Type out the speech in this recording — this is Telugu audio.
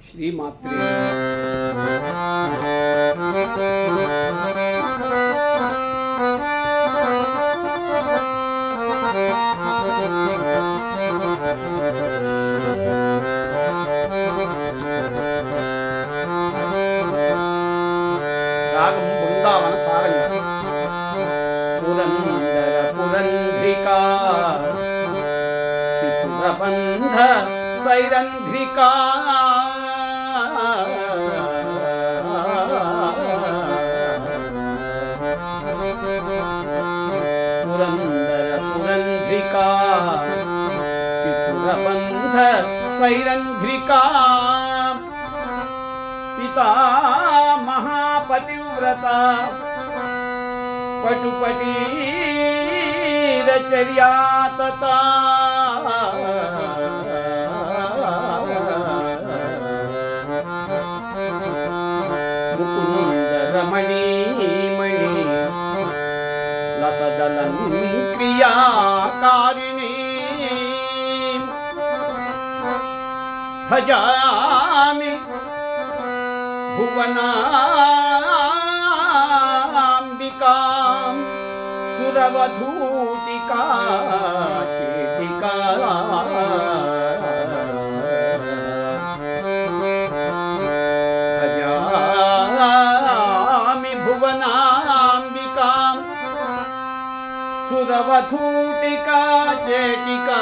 శ్రీమాత్రే రాగం బృందావన సారంగ పురందర పురంధ్రికా బంధ సైరంధ్రికా పురందర పురంధ్రికా త్రిపురబంధ సైరంధ్రికా పితా మహాపతివ్రత పటుపటీరచర్యా తతా రమణీమణి లసదలన్ క్రియాకారిణి భజామి భువనాంబికాం సురవధూతికా చేతికా సురవధూటికా చేటికా